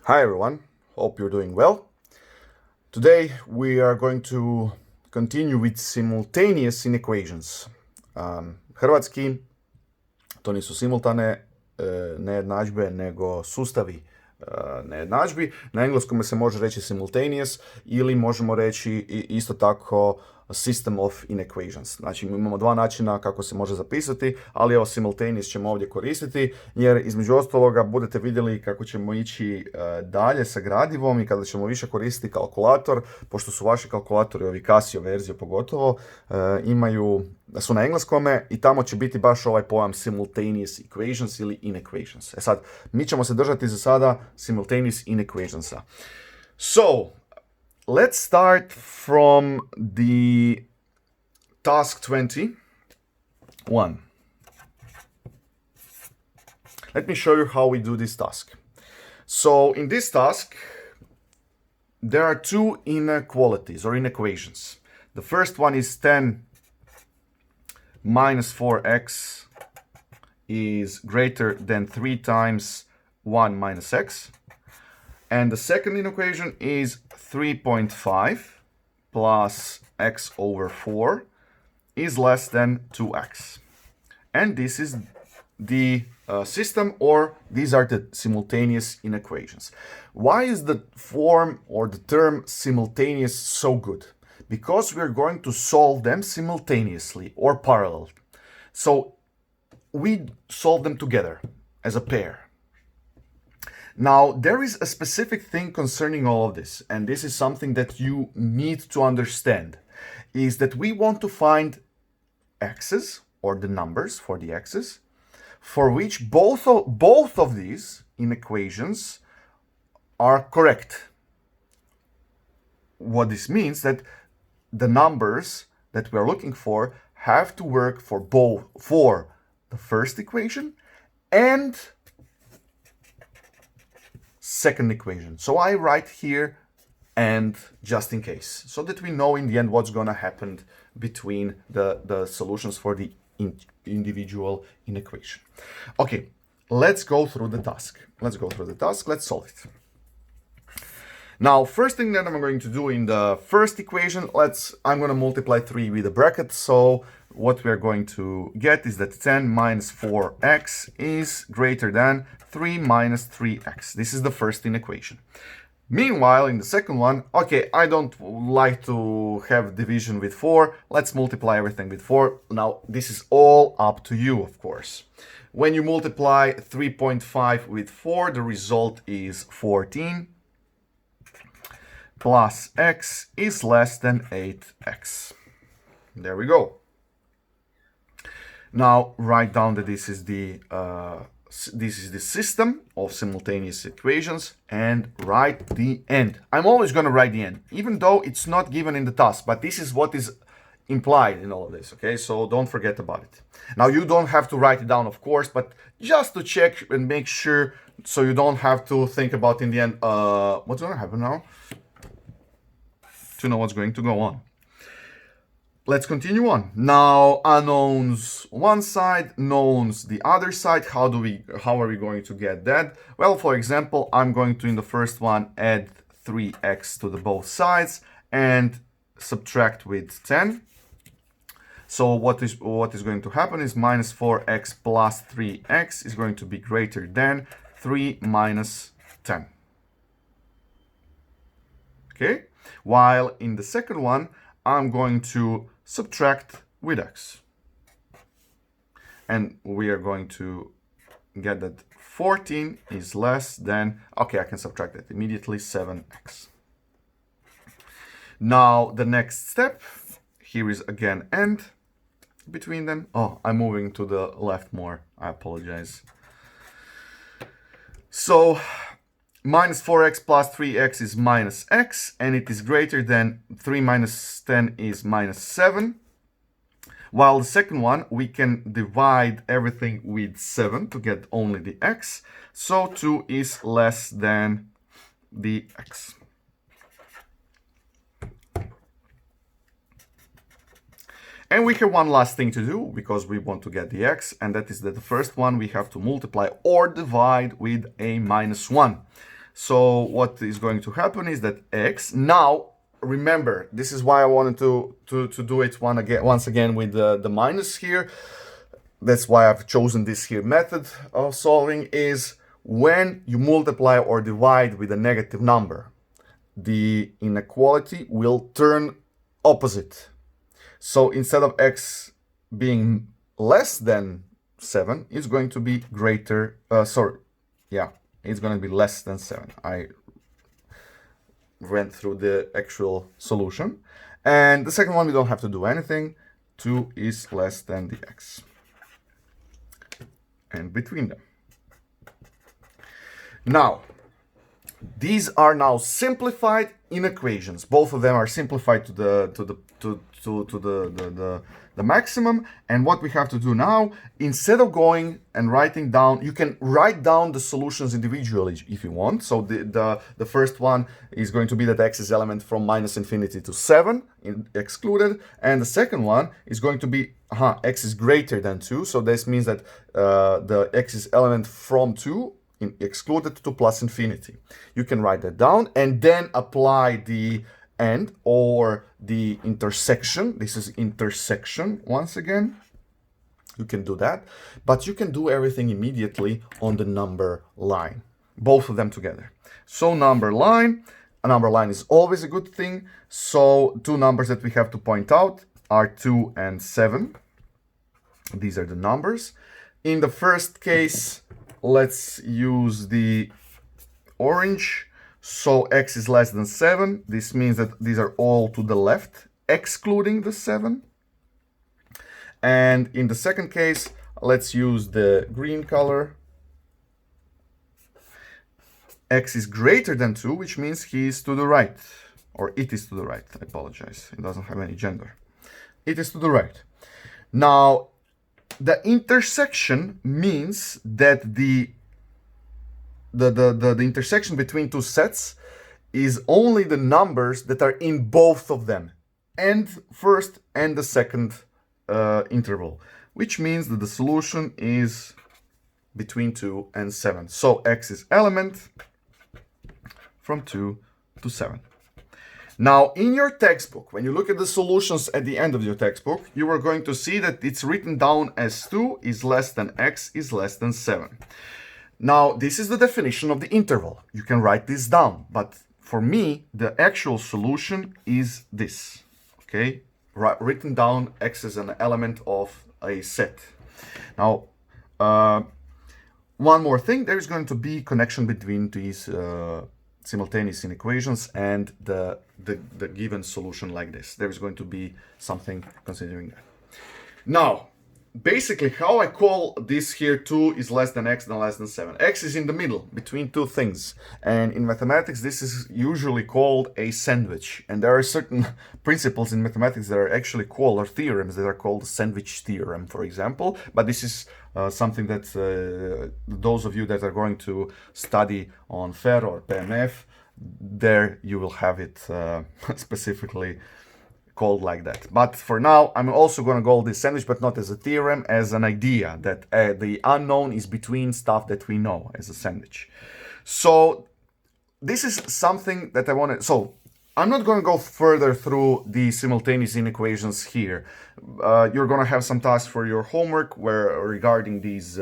Hi everyone, hope you're doing well. Today we are going to continue with simultaneous inequations. Hrvatski, to nisu simultane nejednadžbe, nego sustavi nejednadžbi. Na engleskom se može reći simultaneous ili možemo reći isto tako system of inequations. Znači imamo dva načina kako se može zapisati, ali evo simultaneous ćemo ovdje koristiti jer između ostaloga budete vidjeli kako ćemo ići dalje sa gradivom i kada ćemo više koristiti kalkulator, pošto su vaši kalkulatori, ovi Casio verzije pogotovo, su na engleskome i tamo će biti baš ovaj pojam simultaneous equations ili inequations. Sad, mi ćemo se držati za sada simultaneous inequationsa. So, let's start from the task 21. Let me show you how we do this task. So in this task, there are two inequalities or inequations. The first one is 10 minus 4x is greater than 3 times 1 minus x. And the second inequation is 3.5 plus x over 4 is less than 2x. And this is the system, or these are the simultaneous inequations. Why is the form or the term simultaneous so good? Because we're going to solve them simultaneously or parallel. So we solve them together as a pair. Now, there is a specific thing concerning all of this, and this is something that you need to understand, is that we want to find x's, or the numbers for the x's, for which both of these inequations are correct. What this means that the numbers that we are looking for have to work for both for the first equation and second equation. So I write here and just in case, so that we know in the end what's going to happen between the solutions for the individual inequation. Okay, let's go through the task. Let's solve it. Now, first thing that I'm going to do in the first equation, I'm going to multiply 3 with a bracket. So what we're going to get is that 10 minus 4x is greater than 3 minus 3x. This is the first inequation. Meanwhile, in the second one, okay, I don't like to have division with 4. Let's multiply everything with 4. Now, this is all up to you, of course. When you multiply 3.5 with 4, the result is 14 plus x is less than 8x. There we go. Now write down that this is the system of simultaneous equations and write the end. I'm always going to write the end, even though it's not given in the task, but this is what is implied in all of this, okay? So don't forget about it. Now you don't have to write it down, of course, but just to check and make sure, so you don't have to think about in the end, what's going to happen now? To know what's going to go on. Let's continue on. Now, unknowns one side, knowns the other side. How are we going to get that? Well, for example, I'm going to, in the first one, add 3x to the both sides and subtract with 10. So what is going to happen is minus 4x plus 3x is going to be greater than 3 minus 10. Okay? While in the second one, I'm going to subtract with x. And we are going to get that 14 is less than, okay, I can subtract that immediately, 7x. Now, the next step, here is again end between them. Oh, I'm moving to the left more, I apologize. So, minus 4x plus 3x is minus x, and it is greater than 3 minus 10 is minus 7. While the second one, we can divide everything with 7 to get only the x. So 2 is less than the x. And we have one last thing to do because we want to get the x, and that is that the first one we have to multiply or divide with a minus 1. So what is going to happen is that x, now remember, this is why I wanted to do it once again with the minus here. That's why I've chosen this here method of solving, is when you multiply or divide with a negative number, the inequality will turn opposite. So instead of x being less than 7, it's going to be greater, it's going to be less than 7. I went through the actual solution. And the second one, we don't have to do anything. 2 is less than the x. And between them. Now, these are now simplified inequations. Both of them are simplified to the maximum. And what we have to do now, instead of going and writing down, you can write down the solutions individually if you want. So the first one is going to be that x is element from minus infinity to 7 excluded, and the second one is going to be x is greater than 2. So this means that the x is element from 2 excluded to plus infinity. You can write that down and then apply the and or the intersection. This is intersection once again. You can do that, but you can do everything immediately on the number line, both of them together. So a number line is always a good thing. So two numbers that we have to point out are 2 and 7. These are the numbers. In the first case, let's use the orange. So x is less than 7. This means that these are all to the left, excluding the 7. And in the second case, let's use the green color. X is greater than 2, which means he is to the right. Or it is to the right. I apologize. It doesn't have any gender. It is to the right. Now, the intersection means that the intersection between two sets is only the numbers that are in both of them, and first and the second interval, which means that the solution is between 2 and 7. So x is element from 2 to 7. Now, in your textbook, when you look at the solutions at the end of your textbook, you are going to see that it's written down as 2 is less than x is less than 7. Now, this is the definition of the interval. You can write this down, but for me, the actual solution is this, okay? Written down x as an element of a set. Now, one more thing, there is going to be connection between these simultaneous inequations and the given solution like this. There is going to be something considering that. Now, basically, how I call this here 2 is less than x, then less than 7. X is in the middle between two things. And in mathematics, this is usually called a sandwich. And there are certain principles in mathematics that are actually called, or theorems that are called the sandwich theorem, for example. But this is something that those of you that are going to study on FAIR or PMF, there you will have it specifically called like that. But for now, I'm also going to call this sandwich, but not as a theorem, as an idea that the unknown is between stuff that we know, as a sandwich. So this is something that I want to... So I'm not going to go further through the simultaneous inequations here. You're going to have some tasks for your homework where regarding these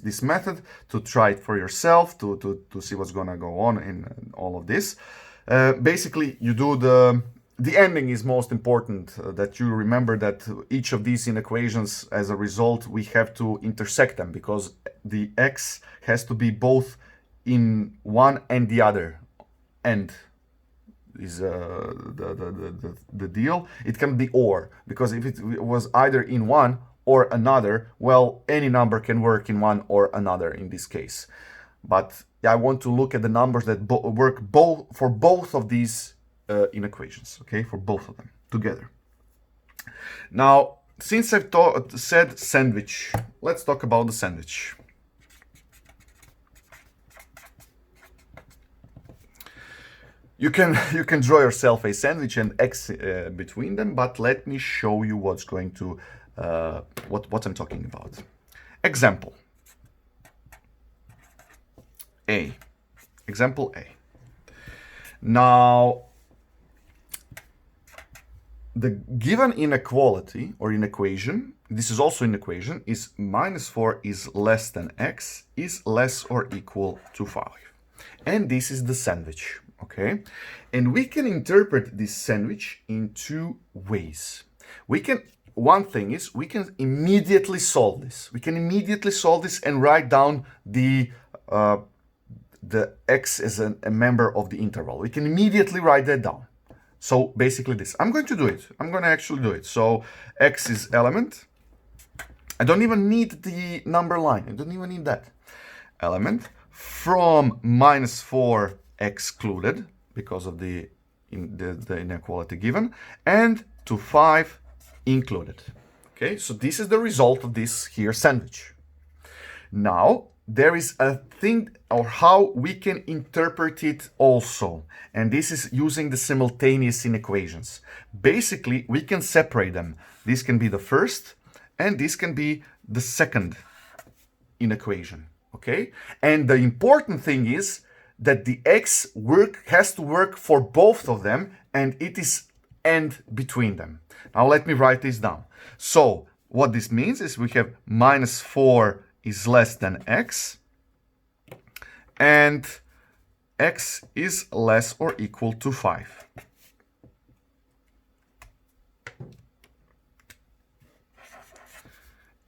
this method, to try it for yourself, to see what's going to go on in all of this. Basically, you do the ending is most important, that you remember that each of these inequations, as a result, we have to intersect them, because the x has to be both in one and the other end is the deal. It can be or, because if it was either in one or another, well, any number can work in one or another in this case. But I want to look at the numbers that work for both of these inequations, okay, for both of them together. Now, since I've said sandwich, let's talk about the sandwich. You can draw yourself a sandwich and x between them, but let me show you what's going to what I'm talking about. Example. A. Example A. Now, the given inequality or inequation, this is also an equation, is minus 4 is less than x is less or equal to 5. And this is the sandwich, okay? And we can interpret this sandwich in two ways. One thing is we can immediately solve this. We can immediately solve this and write down the x as a member of the interval. We can immediately write that down. So basically this, I'm going to do it. I'm going to actually do it. So x is element. I don't even need the number line. I don't even need that. Element from minus 4 excluded because of the inequality given, and to 5 included. Okay, so this is the result of this here sandwich. Now, there is a thing or how we can interpret it also. And this is using the simultaneous inequations. Basically, we can separate them. This can be the first and this can be the second inequation. Okay? And the important thing is that the x has to work for both of them and it is and between them. Now let me write this down. So what this means is we have minus 4 is less than x, and x is less or equal to 5.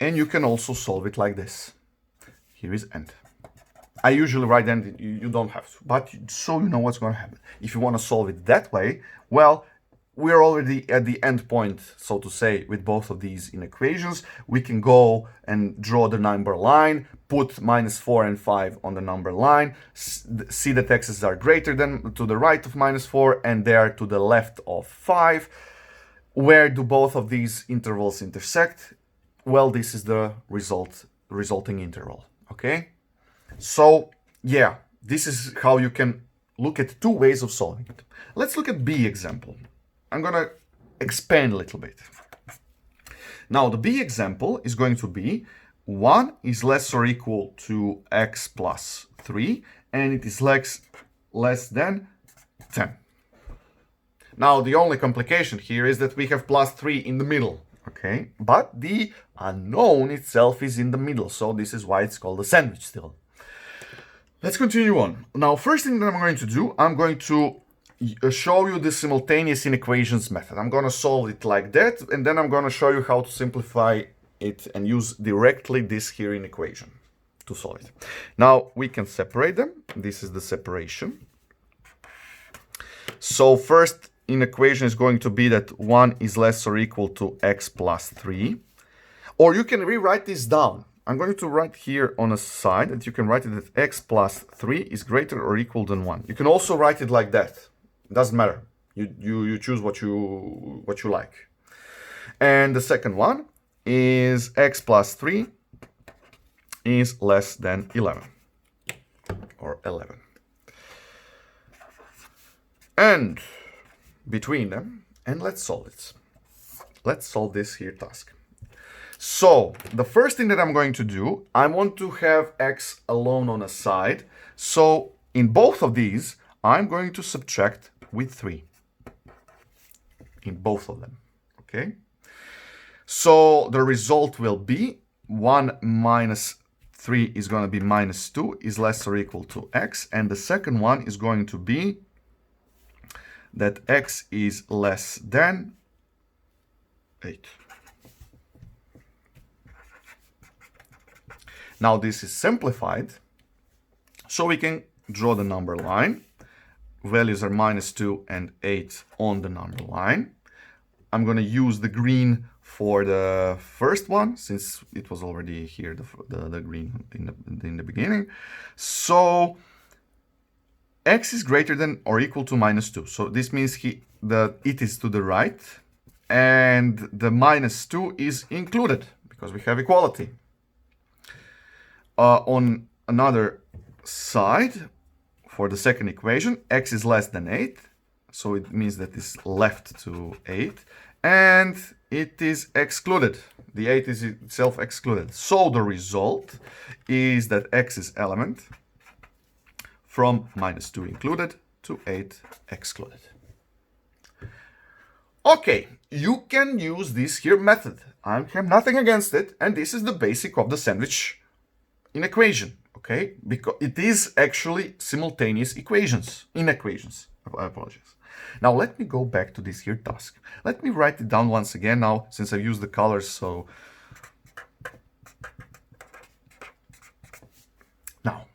And you can also solve it like this. Here is end. I usually write end, you don't have to, but so you know what's going to happen. If you want to solve it that way, well, we're already at the end point, so to say, with both of these inequations. We can go and draw the number line, put minus 4 and 5 on the number line, see that x's are greater than to the right of minus 4 and they are to the left of 5. Where do both of these intervals intersect? Well, this is the resulting interval, okay? So, yeah, this is how you can look at two ways of solving it. Let's look at B example. I'm going to expand a little bit. Now, the B example is going to be 1 is less or equal to x plus 3, and it is less than 10. Now, the only complication here is that we have plus 3 in the middle, okay? But the unknown itself is in the middle, so this is why it's called a sandwich still. Let's continue on. Now, first thing that I'm going to do, I'm going to show you the simultaneous inequations method. I'm going to solve it like that, and then I'm going to show you how to simplify it and use directly this here inequation to solve it. Now, we can separate them. This is the separation. So first inequation is going to be that 1 is less or equal to x plus 3. Or you can rewrite this down. I'm going to write here on a side that you can write it that x plus 3 is greater or equal than 1. You can also write it like that. Doesn't matter. You choose what you like. And the second one is x plus 3 is less than 11 or 11. And between them, and let's solve it. Let's solve this here task. So the first thing that I'm going to do, I want to have x alone on a side. So in both of these, I'm going to subtract with 3 in both of them, okay? So the result will be 1 minus 3 is going to be minus 2 is less or equal to x, and the second one is going to be that x is less than 8. Now this is simplified, so we can draw the number line. Values are minus 2 and 8 on the number line. I'm going to use the green for the first one, since it was already here, the green in the beginning. So x is greater than or equal to minus 2. So this means it is to the right, and the minus 2 is included, because we have equality. On another side, for the second equation, x is less than 8, so it means that it's left to 8, and it is excluded. The 8 is itself excluded. So the result is that x is element, from -2 included to 8 excluded. Okay, you can use this here method. I have nothing against it, and this is the basic of the sandwich inequation, okay? Because it is actually simultaneous inequations. I apologize. Now let me go back to this here task. Let me write it down once again now, since I've used the colors, so. Now,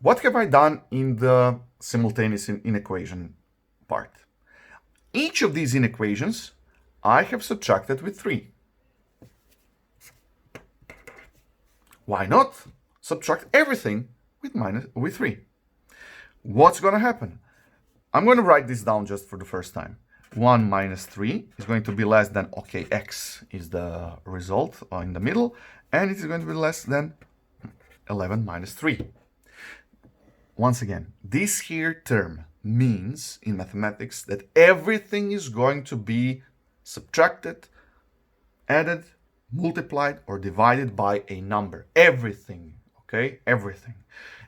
what have I done in the simultaneous inequation part? Each of these inequations I have subtracted with 3. Why not subtract everything with 3? What's going to happen? I'm going to write this down just for the first time. 1 minus 3 is going to be less than, okay, x is the result in the middle, and it is going to be less than 11 minus 3. Once again, this here term means in mathematics that everything is going to be subtracted, added, multiplied, or divided by a number. Everything, okay? Everything.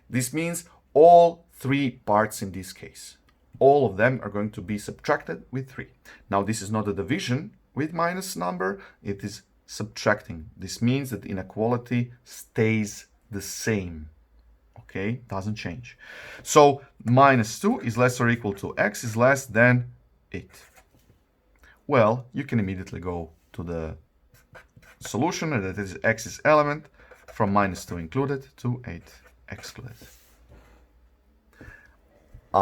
This means all 3 parts in this case. All of them are going to be subtracted with 3. Now, this is not a division with minus number, it is subtracting. This means that inequality stays the same. Okay, doesn't change. So minus 2 is less or equal to x is less than 8. Well, you can immediately go to the solution, and that is x's element from minus 2 included to 8 excluded.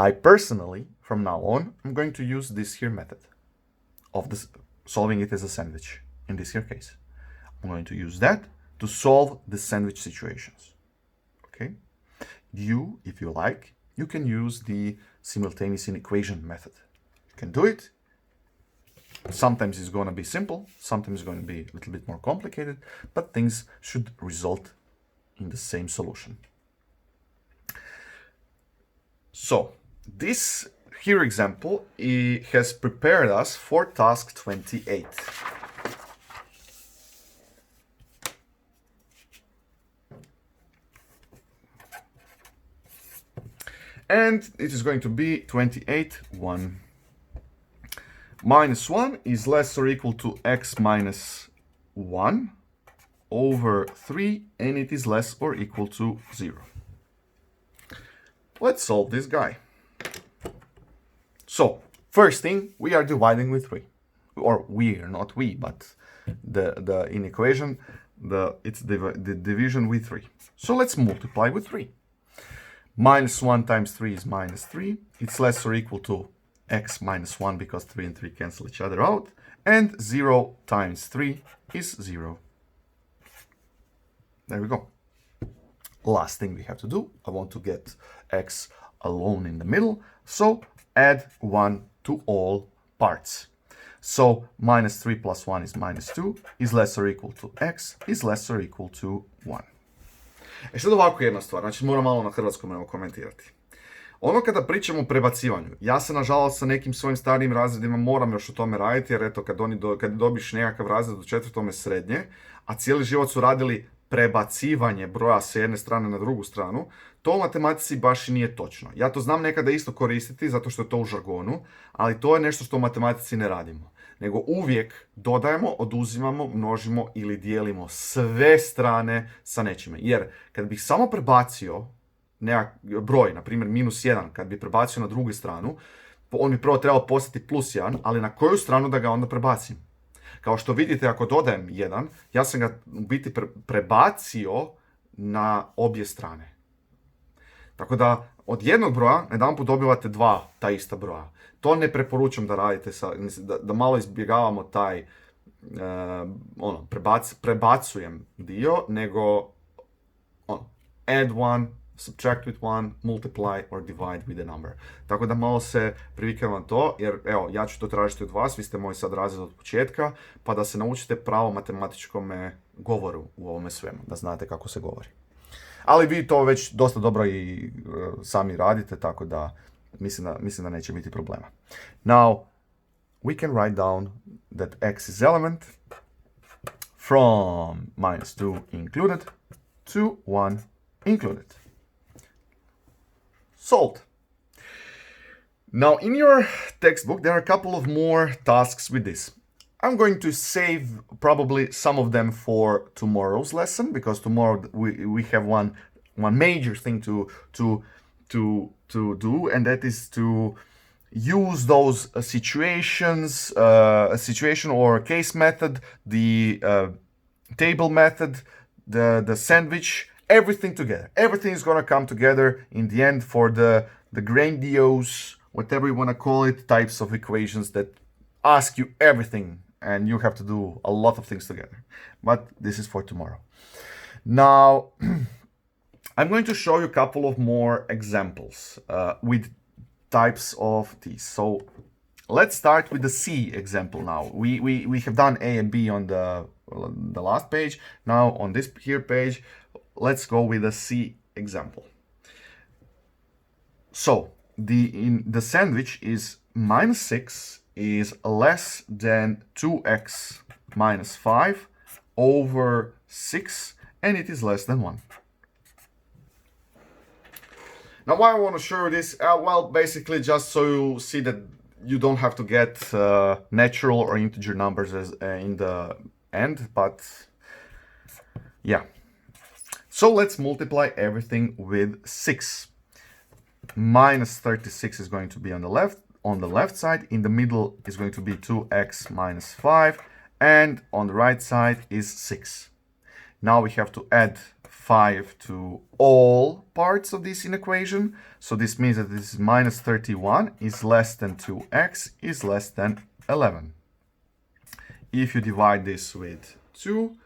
I personally, from now on, I'm going to use this here method of this, solving it as a sandwich in this here case. I'm going to use that to solve the sandwich situations. Okay? You, if you like, you can use the simultaneous inequation method. You can do it. Sometimes it's going to be simple, sometimes it's going to be a little bit more complicated, but things should result in the same solution. So, this here example has prepared us for task 28. And it is going to be 28, 1. Minus 1 is less or equal to x minus 1 over 3, and it is less or equal to 0. Let's solve this guy. So, first thing, we are dividing with 3. Or we are not we, but the in equation, it's the division with 3. So let's multiply with 3. Minus 1 times 3 is minus 3. It's less or equal to x minus 1 because 3 and 3 cancel each other out. And 0 times 3 is 0. There we go. Last thing we have to do, I want to get x alone in the middle. So add 1 to all parts. So minus 3 plus 1 is minus 2, is less or equal to x, is less or equal to 1. E sad ovako jedna stvar, znači moram malo na hrvatskom evo komentirati. Ono kada pričamo o prebacivanju, ja se nažalost sa nekim svojim starijim razredima moram još o tome raditi, jer eto kad dobiš nekakav razred u 4. srednje, a cijeli život su radili prebacivanje broja s jedne strane na drugu stranu, to u matematici baš i nije točno. Ja to znam nekada isto koristiti zato što je to u žargonu, ali to je nešto što u matematici ne radimo. Nego uvijek dodajemo, oduzimamo, množimo ili dijelimo sve strane sa nečime. Jer kad bih samo prebacio broj, na primjer -1, kad bi prebacio na drugu stranu, on bi prvo trebao postati +1, ali na koju stranu da ga onda prebacim? Kao što vidite, ako dodajem 1, ja sam ga u biti prebacio na obje strane. Tako da od jednog broja jedanput dobivate 2 ta ista broja. To ne preporučam da radite, da malo izbjegavamo taj prebacujem dio, nego add 1, subtract with 1, multiply or divide with a number. Tako da malo se privikavam to, jer evo, ja ću to tražiti od vas, vi ste moj sad razred od početka, pa da se naučite pravo matematičkom govoru u ovome svemu, da znate kako se govori. Ali vi to već dosta dobro i sami radite, tako da mislim da neće biti problema. Now, we can write down that x is element from -2 included to 1 included. Solved. Now, in your textbook, there are a couple of more tasks with this. I'm going to save probably some of them for tomorrow's lesson, because tomorrow we have one major thing to do, and that is to use those situations, a situation or a case method, the table method, the sandwich, everything together. Everything is going to come together in the end for the grandiose, whatever you want to call it, types of equations that ask you everything, and you have to do a lot of things together. But this is for tomorrow. Now, I'm going to show you a couple of more examples with types of these. So let's start with the C example now. We have done A and B on the last page. Now on this here page, let's go with the C example. So the sandwich is -6 is less than 2x minus 5 over 6, and it is less than 1. Now, why I want to show you this? Well, basically just so you see that you don't have to get natural or integer numbers as in the end, but yeah. So let's multiply everything with 6. Minus 36 is going to be on the left side. In the middle is going to be 2x minus 5, and on the right side is 6. Now we have to add 5 to all parts of this inequation. So this means that this is minus 31 is less than 2x is less than 11. If you divide this with 2,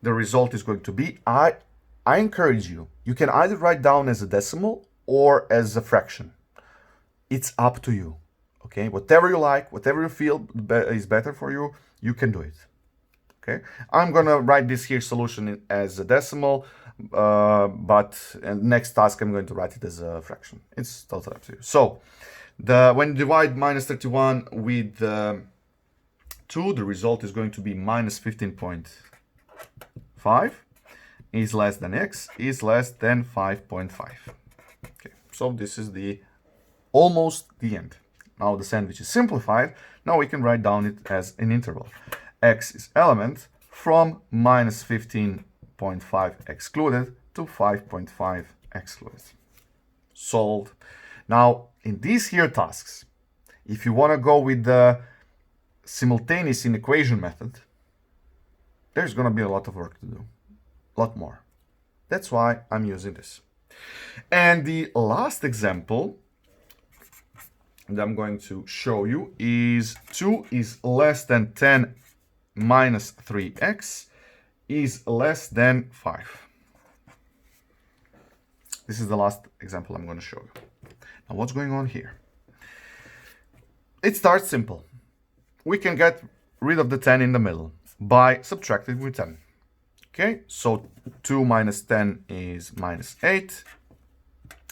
the result is going to be, I encourage you, you can either write down as a decimal or as a fraction. It's up to you, okay? Whatever you like, whatever you feel is better for you, you can do it. Okay, I'm gonna write this here solution as a decimal, but next task I'm going to write it as a fraction. It's totally up to you. So when you divide minus 31 with 2, the result is going to be minus 15.5 is less than x is less than 5.5. Okay, so this is almost the end. Now the sandwich is simplified. Now we can write down it as an interval. X is element from minus 15.5 excluded to 5.5 excluded. Solved. Now, in these here tasks, if you want to go with the simultaneous inequation method, there's going to be a lot of work to do. A lot more. That's why I'm using this. And the last example that I'm going to show you is 2 is less than 10 minus 3x is less than 5. This is the last example I'm going to show you. Now, what's going on here? It starts simple. We can get rid of the 10 in the middle by subtracting with 10. Okay, so 2 minus 10 is minus 8.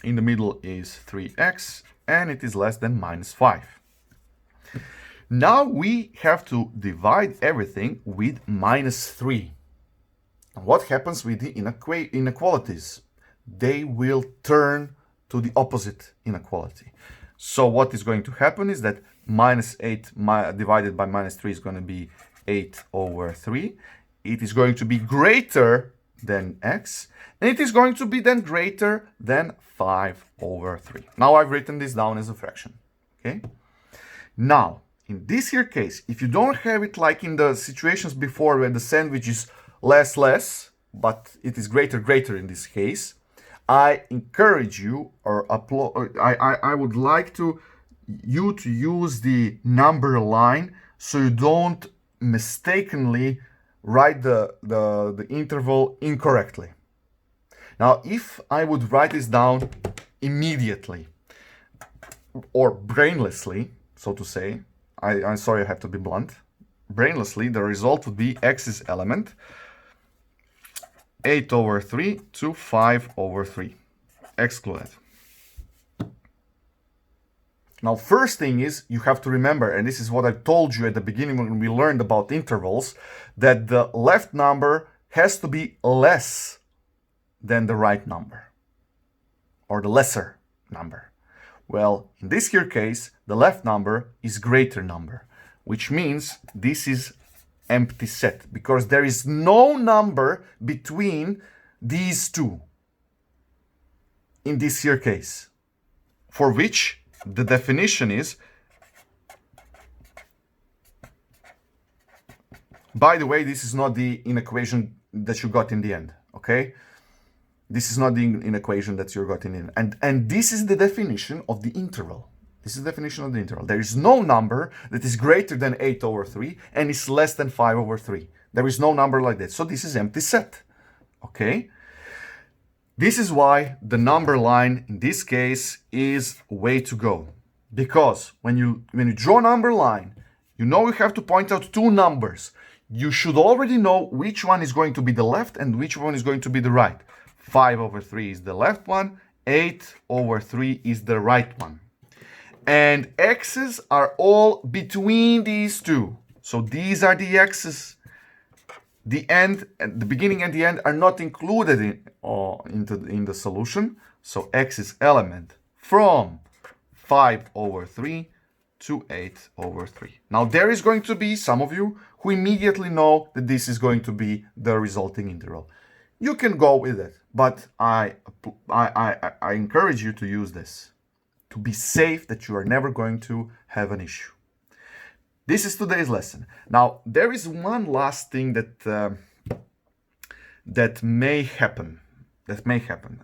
In the middle is 3x, and it is less than minus 5. Now we have to divide everything with minus 3. What happens with the inequalities? They will turn to the opposite inequality. So what is going to happen is that minus 8 divided by minus 3 is going to be 8 over 3. It is going to be greater than x, and it is going to be then greater than 5 over 3. Now I've written this down as a fraction. Okay. Now, in this here case, if you don't have it like in the situations before where the sandwich is less, but it is greater in this case, I encourage you or I would like you to use the number line so you don't mistakenly write the interval incorrectly. Now, if I would write this down immediately or brainlessly, so to say, I'm sorry, I have to be blunt. Brainlessly, the result would be x's element 8 over 3 to 5 over 3, excluded. Now, first thing is you have to remember, and this is what I told you at the beginning when we learned about intervals, that the left number has to be less than the right number, or the lesser number. Well, in this here case, the left number is greater number, which means this is empty set because there is no number between these two in this here case, for which the definition is, by the way, this is not the inequation that you got in the end, okay? This is not the inequation that you got in the end. And this is the definition of the interval. This is the definition of the interval. There is no number that is greater than 8 over 3 and is less than 5 over 3. There is no number like that. So this is empty set, okay? This is why the number line in this case is way to go. Because when you draw a number line, you know you have to point out two numbers. You should already know which one is going to be the left and which one is going to be the right. 5 over 3 is the left one, 8 over 3 is the right one. And x's are all between these two. So these are the x's. The end, the beginning and the end are not included in the solution. So x is element from 5 over 3 to 8 over 3. Now there is going to be some of you who immediately know that this is going to be the resulting integral. You can go with it, but I encourage you to use this to be safe that you are never going to have an issue. This is today's lesson. Now, there is one last thing that may happen. And